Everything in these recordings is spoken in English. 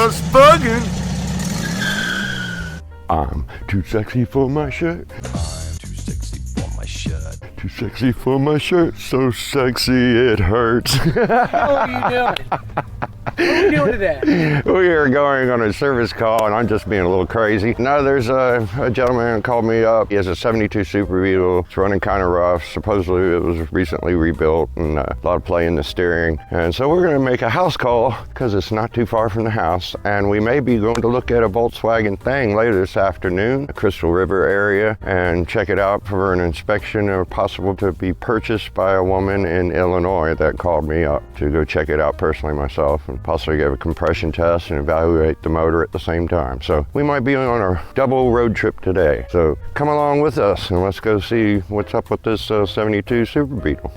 just bugging. I'm too sexy for my shirt. I'm too sexy for my shirt. Too sexy for my shirt, so sexy it hurts. What are you doing? What are you doing today? We are going on a service call, and I'm just being a little crazy. No, there's a gentleman called me up. He has a 72 Super Beetle. It's running kind of rough. Supposedly it was recently rebuilt, and a lot of play in the steering. And so we're going to make a house call because it's not too far from the house. And we may be going to look at a Volkswagen thing later this afternoon, the Crystal River area, and check it out for an inspection or possible to be purchased by a woman in Illinois that called me up to go check it out personally myself and possibly give a compression test and evaluate the motor at the same time. So we might be on a double road trip today. So come along with us and let's go see what's up with this 72 Super Beetle.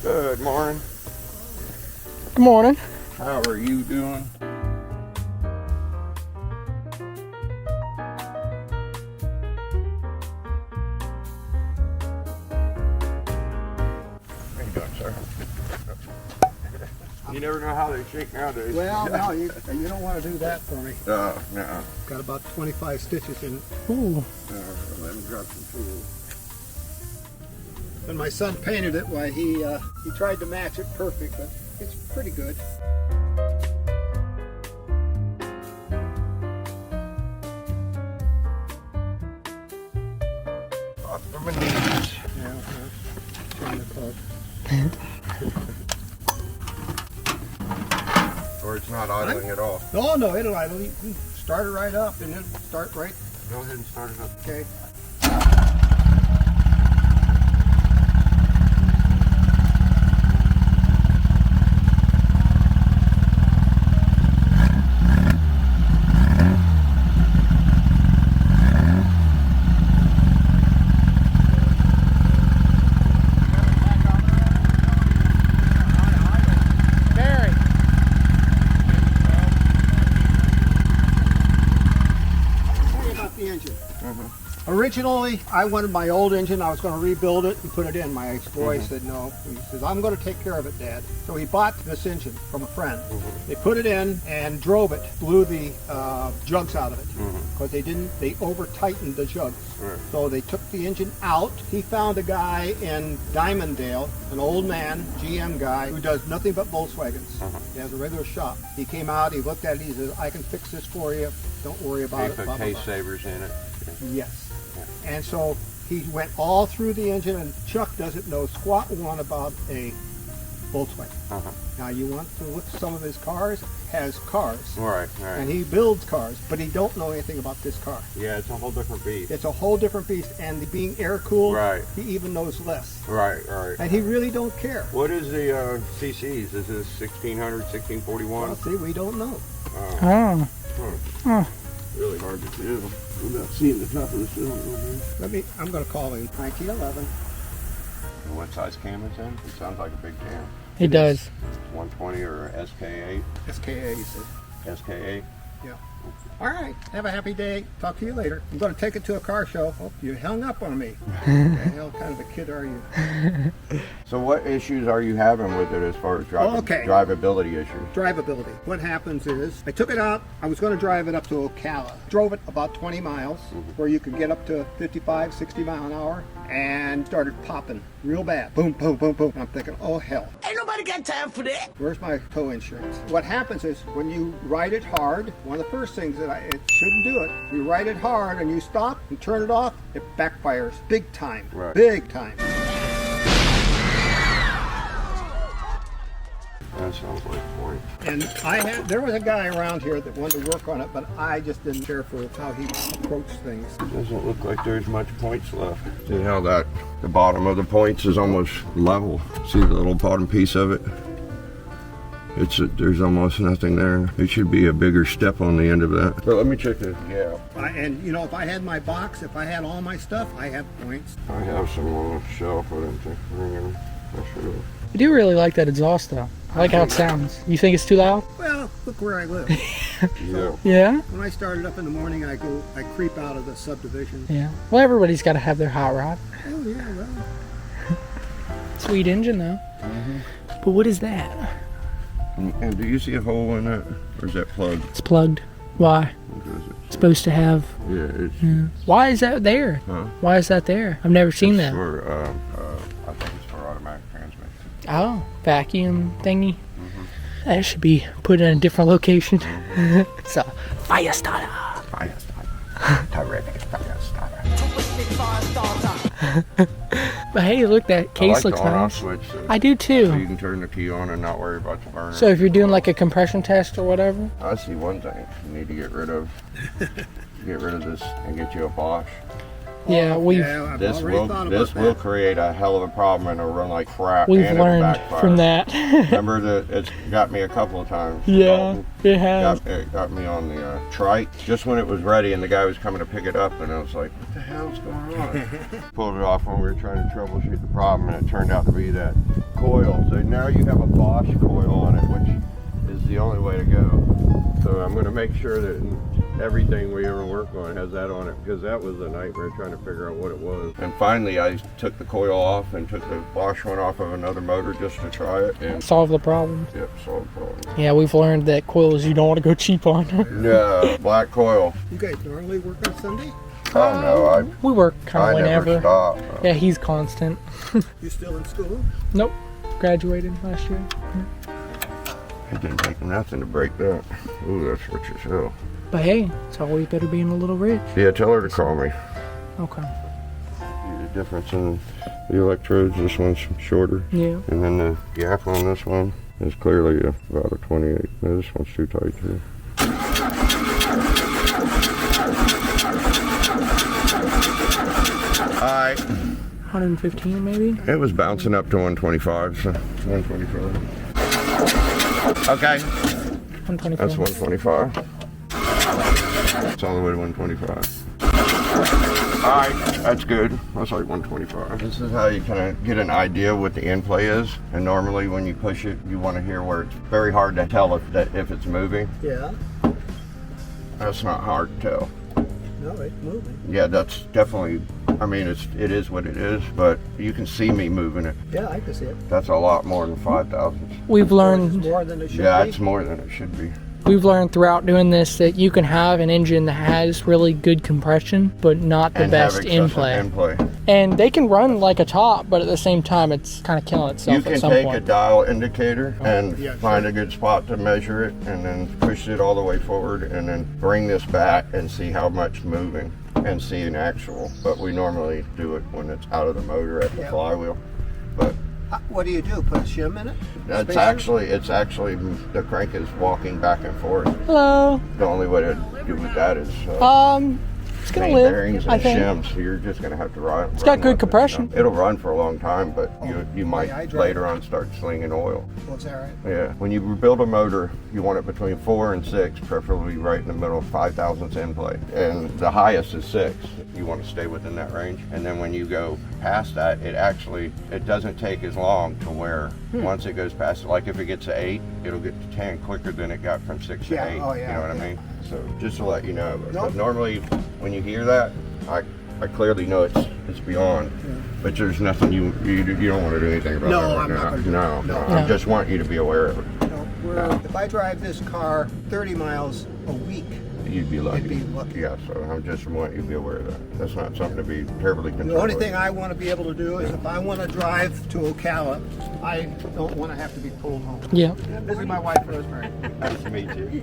Good morning. Good morning. How are you doing? How you doing, sir? You never know how they shake nowadays. Well, no, you don't want to do that for me. No. Got about 25 stitches in it. Ooh. Let me grab some tools. When my son painted it, why he tried to match it perfect, but it's pretty good. Yeah, turn the plug. Or it's not idling at all. No, it'll idle. You can start it right up and then start right. Go ahead and start it up. Okay. Originally, I wanted my old engine. I was going to rebuild it and put it in. My ex-boy said no. He says, I'm going to take care of it, Dad. So he bought this engine from a friend. They put it in and drove it, blew the jugs out of it because they over-tightened the jugs. So they took the engine out. He found a guy in Diamonddale, an old man, GM guy, who does nothing but Volkswagens. He has a regular shop. He came out, he looked at it, he says, I can fix this for you. Don't worry about it. They put case savers in it. Yes. And so he went all through the engine, and Chuck doesn't know squat one about a Volkswagen. Now you want to look at some of his cars, has cars. Right. And he builds cars, but he don't know anything about this car. Yeah, it's a whole different beast. It's a whole different beast, and being air-cooled, he even knows less. Right. And he really don't care. What is the CCs? Is this 1600, 1641? Well, see, we don't know. Really hard to do. I'm not seeing the top of the cylinder. I'm going to call him 1911. And what size cam it's in? It sounds like a big cam. It does. 120 or SK8? SKA, he said. SK8? Yeah. All right. Have a happy day. Talk to you later. I'm going to take it to a car show. Oh, you hung up on me. What the hell kind of a kid are you? So what issues are you having with it as far as drivability issues? Drivability. What happens is, I took it out. I was going to drive it up to Ocala. Drove it about 20 miles, where you could get up to 55, 60 mile an hour, and started popping real bad. Boom, boom, boom, boom. And I'm thinking, oh hell. Ain't nobody got time for that. Where's my tow insurance? What happens is, when you ride it hard, one of the first things that it shouldn't do it. You ride it hard and you stop and turn it off, it backfires big time. Right. Big time. That sounds like point. And there was a guy around here that wanted to work on it, but I just didn't care for how he approached things. Doesn't look like there's much points left. See how the bottom of the points is almost level. See the little bottom piece of it? There's almost nothing there. It should be a bigger step on the end of that. But let me check this. Yeah. And you know, if I had my box, if I had all my stuff, I have points. I have some on the shelf. I didn't think to bring them. I should have. I do really like that exhaust though. I like how it sounds. You think it's too loud? Well, look where I live. Yeah. Yeah? When I started up in the morning, I creep out of the subdivision. Yeah. Well, everybody's got to have their hot rod. Oh yeah, well. Sweet engine though. But what is that? And do you see a hole in that? Or is that plugged? It's plugged. Why? What is it? It's supposed to have. Yeah, it's Why is that there? Huh? Why is that there? I've never seen that. for, I think it's for automatic transmission. Oh, vacuum thingy. That should be put in a different location. It's a fire starter. Fire starter. Terrific fire starter. But hey, look, that case I like looks the on-off nice. switch, I do so you too. can turn the key on and not worry about the burner. So if you're doing like a compression test or whatever. I see one thing you need to get rid of. Get rid of this and get you a Bosch. Yeah, I've This already will thought about will that. create a hell of a problem and it'll run like crap. we've and it'll learned backfire. from that. Remember that it's got me a couple of times. Yeah, Dalton. it has. It got me on the trike just when it was ready and the guy was coming to pick it up and I was like, what the hell's going on? Pulled it off when we were trying to troubleshoot the problem and it turned out to be that coil. So now you have a Bosch coil on it, which is the only way to go. So I'm going to make sure that everything we ever work on has that on it because that was a nightmare trying to figure out what it was. And finally I took the coil off and took the Bosch one off of another motor just to try it and Solve the problem. yep, solved the problem. Yeah, we've learned that coils you don't want to go cheap on. Yeah, black coil. You guys normally work on Sunday? Oh no, We work kind I of never whenever. stop. Yeah, he's constant. You still in school? Nope, graduated last year. It didn't take nothing to break that. Ooh, that's rich as hell. But hey, it's always better being a little rich. Yeah, tell her to call me. Okay. See the difference in the electrodes. This one's shorter. Yeah. And then the gap on this one is clearly about a 28. No, this one's too tight too. Alright. 115 maybe? It was bouncing up to 125, so 125. Okay, 124. that's 125. It's all the way to 125. Alright, that's good. That's like 125. This is how you kind of get an idea what the end play is. And normally when you push it, you want to hear where it's very hard to tell if it's moving. Yeah. That's not hard to tell. No, it's moving. Yeah, that's definitely, I mean, it is what it is, but you can see me moving it. Yeah, I can see it. That's a lot more than 5,000. We've It's learned more than it should Yeah, be. it's more than it should be. We've learned throughout doing this that you can have an engine that has really good compression, but not the And best have excessive in-play. end play. And they can run like a top, but at the same time, it's kind of killing itself You can at some take a point. dial indicator and yeah, find sure. a good spot to measure it and then push it all the way forward and then bring this back and see how much moving and see an actual. But we normally do it when it's out of the motor at the Yeah. flywheel. But What do you do? Put a shim in it? it's Spacer? actually the crank is walking back and forth. Hello. The only way to do with that is It's gonna main live, bearings I and think. shims. So you're just gonna have to run. It's got good compression. It'll run for a long time, but you might I drive later on start slinging oil. Was that right? Yeah, when you rebuild a motor, you want it between 4 and 6, preferably right in the middle, 5 thousandths in play. And the highest is 6. You want to stay within that range. And then when you go past that, it doesn't take as long to where once it goes past, like if it gets to 8, it'll get to 10 quicker than it got from 6 to Yeah, 8. oh, yeah, You know what I yeah. mean? So just to let you know. Nope. But normally when you hear that, I clearly know it's beyond. But there's nothing you don't want to do anything about No, that right I'm not now. gonna do No, it. no, No. I just want you to be aware of it. No, if I drive this car 30 miles a week, You'd be lucky. I'd be lucky. Yeah, so I just want you to be aware of that. That's not something to be terribly concerned the only with. thing I want to be able to do is if I want to drive to Ocala, I don't want to have to be pulled home. Yeah. This is my wife, Rosemary. Nice to meet you.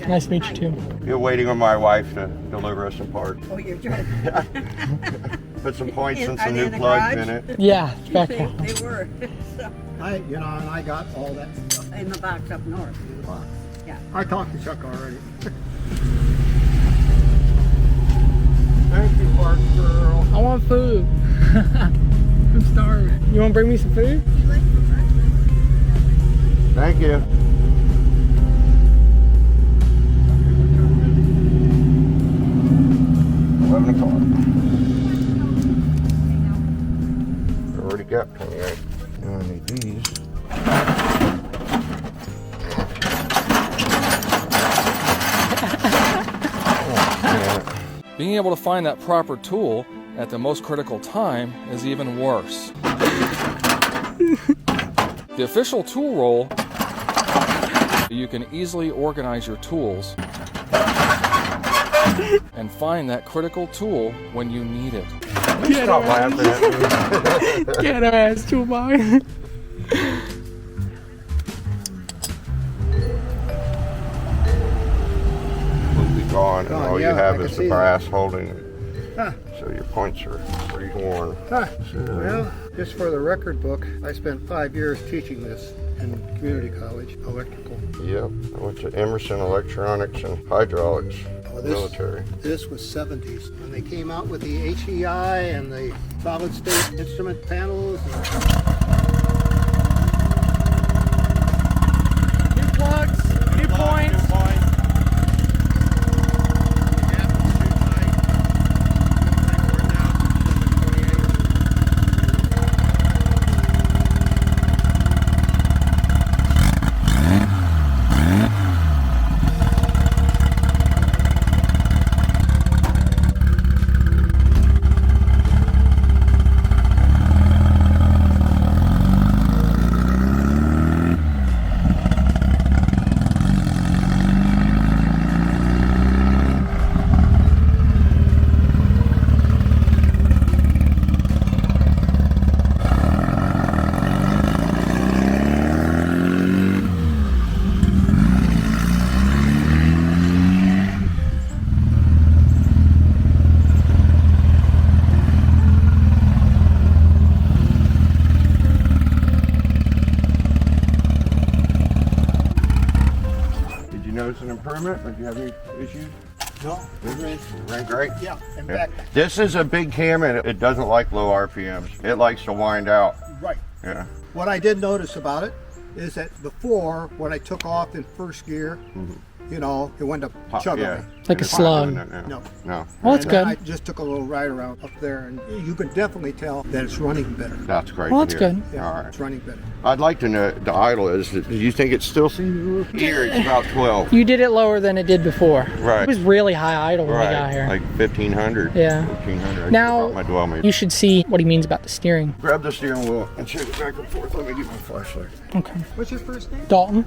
Nice to meet you too. You're waiting on my wife to deliver us some parts. Oh, you're trying Put some points and Are some they new in the plugs garage? in it. Yeah, it's back they, home. they were so, And I got all that stuff in the box up north. in the box. Yeah. I talked to Chuck already. Thank you, Park Girl. I want food. I'm starving. You want to bring me some food? Thank you. Already got 28. Now I need these. Being able to find that proper tool at the most critical time is even worse. The official tool roll You can easily organize your tools and find that critical tool when you need it. Stop laughing at me. Get our ass toolbox. Will be gone, and Gone, all yeah, you have I is can the see brass holding it. Huh. So your points are pretty worn. Huh. Well, just for the record book, I spent 5 years teaching this in community college, electrical. Yep. I went to Emerson Electronics and Hydraulics, military. This was 70s when they came out with the HEI and the solid state instrument panels. New plugs, new points. Notice an improvement? Or do you have any issues? No, It ran great. yeah, in Yeah. fact, This is a big cam and it doesn't like low RPMs. It likes to wind out. right. Yeah. What I did notice about it is that before, when I took off in first gear, you know, it went to chug Yeah. on me. Like a It's not slug. doing that now. No. No. Well, that's And then good. I just took a little ride around up there, and you can definitely tell that it's running better. That's great. Well, to that's hear. good. Yeah, All right. it's running better. I'd like to know the idle is. Do you think it's still here? It's about 12. You did it lower than it did before. Right. It was really high idle when we got here. Like 1500. Yeah. 1400. I Now, my dwell meter. you should see what he means about the steering. Grab the steering wheel and shake it back and forth. Let me get my flashlight. Okay. What's your first name? Dalton,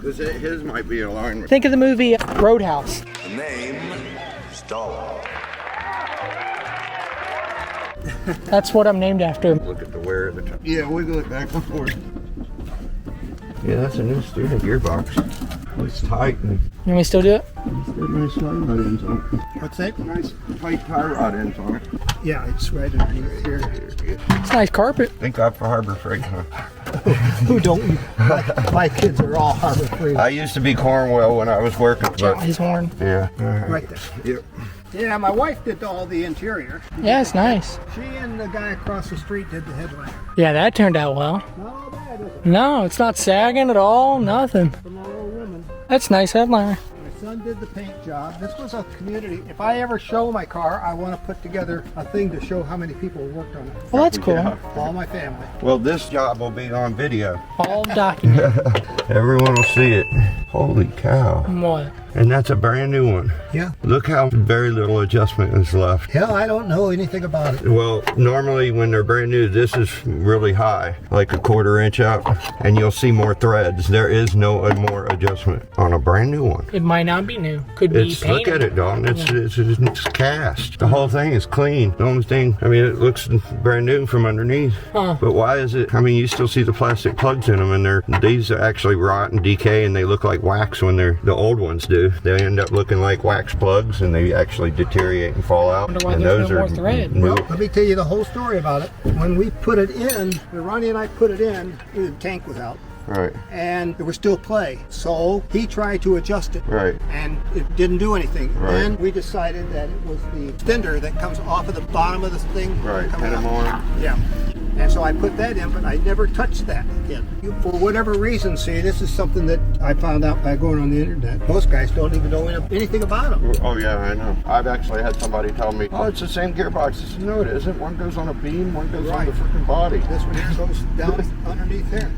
Because his might be in alignment. think of the movie Roadhouse. The name is Dalton. That's what I'm named after. Look at the wear of the top. Yeah, wiggle it back and forth. Yeah, that's a new steering gearbox. It's tight and You want me to still do it? it's got nice tie rod ends on it. What's that? Nice tight tie rod ends on it. Yeah, it's right underneath here. It's nice carpet. Thank God for Harbor Freight, huh? Who don't? My kids are all Harbor Freight. I used to be Cornwell when I was working. But His horn. yeah. Right there. Yep. Yeah, my wife did all the interior. Yeah, it's nice. She and the guy across the street did the headliner. Yeah, that turned out well. Not bad, is it? No, it's not sagging at all. Nothing. From a little woman. That's nice headliner. My son did the paint job. This was a community. If I ever show my car, I want to put together a thing to show how many people worked on it. Well, that's cool. Yeah. All my family. Well, this job will be on video. All documented. Everyone will see it. Holy cow. What? And that's a brand new one. Yeah. Look how very little adjustment is left. Hell, I don't know anything about it. Well, normally when they're brand new, this is really high, like a 1/4 inch up, and you'll see more threads. There is no more adjustment on a brand new one. It might not be new. Could be It's, painted. look at it, Dalton. It's cast. The whole thing is clean. The only thing, I mean, it looks brand new from underneath. Huh. But why is it? I mean, you still see the plastic plugs in them, and these actually rot and decay, and they look like wax when the old ones do. They end up looking like wax plugs, and they actually deteriorate and fall out. Wonder why and there's no more thread. new. Well, let me tell you the whole story about it. When we put it in, when Ronnie and I put it in, the tank was out. Right. And there was still play. So he tried to adjust it. Right. And it didn't do anything. Right. Then we decided that it was the fender that comes off of the bottom of this thing. Right. coming Pin 'em out. on. Yeah. And so I put that in, but I never touched that again. For whatever reason, see, this is something that I found out by going on the internet. Most guys don't even know anything about them. Oh yeah, I know. I've actually had somebody tell me, "Oh, it's the same gearbox." I said, "No, it isn't. One goes on a beam, one goes on the freaking body." This one here goes down underneath there.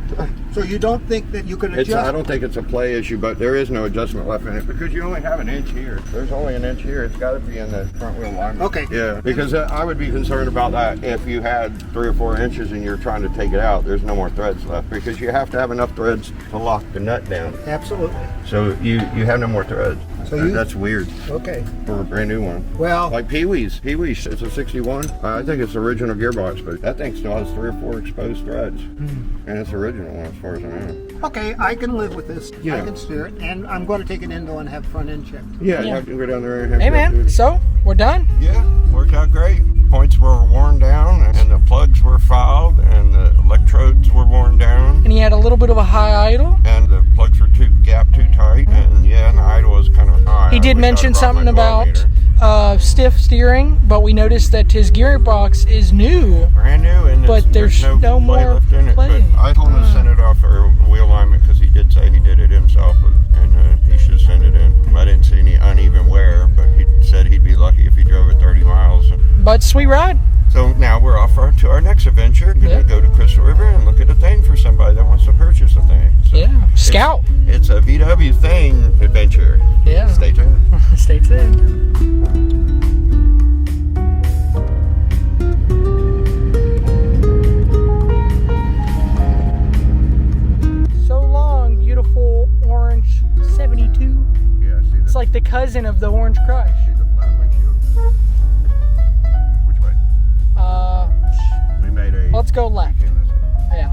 So you don't think that you can I adjust? don't think it's a play issue, but there is no adjustment left in it because you only have an inch here. There's only an inch here. It's got to be in the front wheel alignment. Okay. Yeah, because I would be concerned about that if you had 3 or 4 inches inches and you're trying to take it out, there's no more threads left because you have to have enough threads to lock the nut down. Absolutely. So you have no more threads. So that's weird Okay. for a brand new one. Well, Like Pee-wee's. Pee-wee's, it's a 61. I think it's the original gearbox, but that thing still has 3 or 4 exposed threads. And it's the original one as far as I know. okay, I can live with this. Yeah. I can steer it, and I'm going to take it in though and have front end checked. Yeah, Yeah. you can go down there and have Hey it man, updated. so we're done. Yeah, worked out great. Points were worn down, and the plugs were filed, and the electrodes were worn down, And he had a little bit of a high idle. and the plugs were too tight, and yeah, and the idle was kind of high. He I did wish I'd mention brought my something about millimeter. stiff steering, but we noticed that his gearbox is new. Brand new, and but there's no play more left in it. play. But I told him to send it off for wheel alignment because he did say he did it himself, and he should send it in. I didn't see any uneven wear, but he said he'd be lucky if he drove it 30 miles. But sweet ride. So now we're off to our next adventure. Gonna Yeah. go to Crystal River and look at a thing for somebody that wants to purchase a thing. So Yeah. Scout. It's a VW thing adventure. Yeah. Stay tuned. Stay tuned. So long, beautiful orange 72. Yeah, see It's like the cousin of the Orange Crush. see the flat windshield. Which way? We made a. Let's go left. Yeah.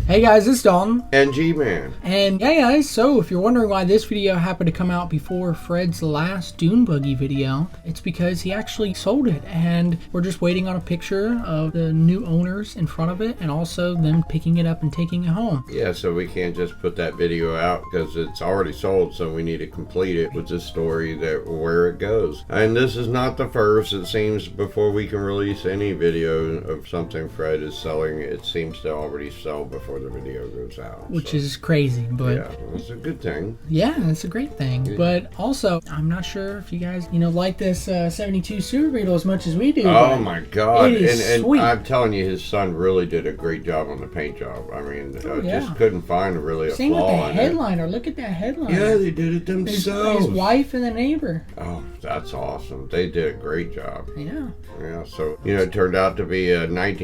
Hey guys, it's Dalton. And G-Man. And yeah guys, so if you're wondering why this video happened to come out before Fred's last dune buggy video, it's because he actually sold it and we're just waiting on a picture of the new owners in front of it and also them picking it up and taking it home. Yeah, so we can't just put that video out because it's already sold, so we need to complete it with this story that where it goes. And this is not the first, it seems, before we can release any video of something Fred is selling, it seems to already sell before the video goes out. Which so, is crazy, but yeah, it's a good thing. yeah, it's a great thing. But also, I'm not sure if you guys, like this 72 Super Beetle as much as we do. Oh but my God! it is And sweet. I'm telling you, his son really did a great job on the paint job. I mean, yeah. just couldn't find really a Same with the flaw in it. headliner. Look at that headliner. Yeah, they did it his themselves. wife and the neighbor. Oh, that's awesome. They did a great job. Yeah. Yeah, so, it turned out to be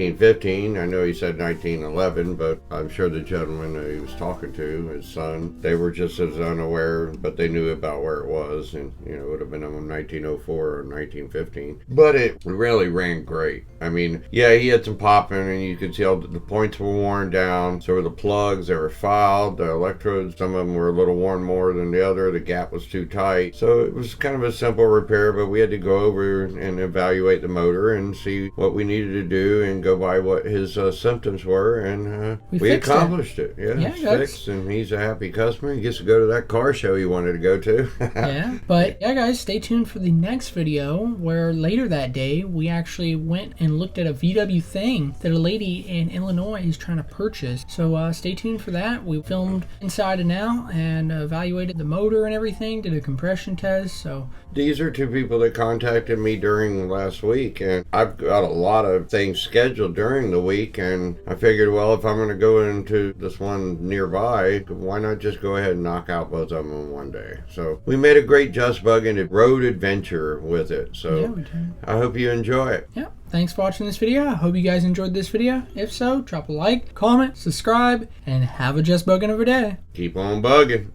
1915. I know he said 1911, but I'm sure the gentleman that he was talking to, his son, they were just as unaware, but they knew about where it was, and, it would have been on 1904 or 1915. But it really ran great. I mean, yeah, he had some popping, and you could tell that the points were worn down. So were the plugs, they were filed, the electrodes, some of them were a little worn more than the other. The gap was too tight. So it was kind of a simple repair, but we had to go over and evaluate the motor and see what we needed to do and go by what his symptoms were, and We we fixed it. accomplished it. Yeah, Yeah, it's guys. fixed, and he's a happy customer. He gets to go to that car show he wanted to go to. Yeah. But yeah, guys, stay tuned for the next video where later that day we actually went and looked at a VW thing that a lady in Illinois is trying to purchase. So stay tuned for that. We filmed inside and out and evaluated the motor and everything, did a compression test. So These are two people that contacted me during last week, and I've got a lot of things scheduled during the week, and I figured, well, if I'm going to go into this one nearby, why not just go ahead and knock out both of them in one day? So we made a great Just Buggin' road adventure with it, so yeah, we did. I hope you enjoy it. Yeah. Thanks for watching this video. I hope you guys enjoyed this video. If so, drop a like, comment, subscribe, and have a Just Buggin' of a day. Keep on bugging.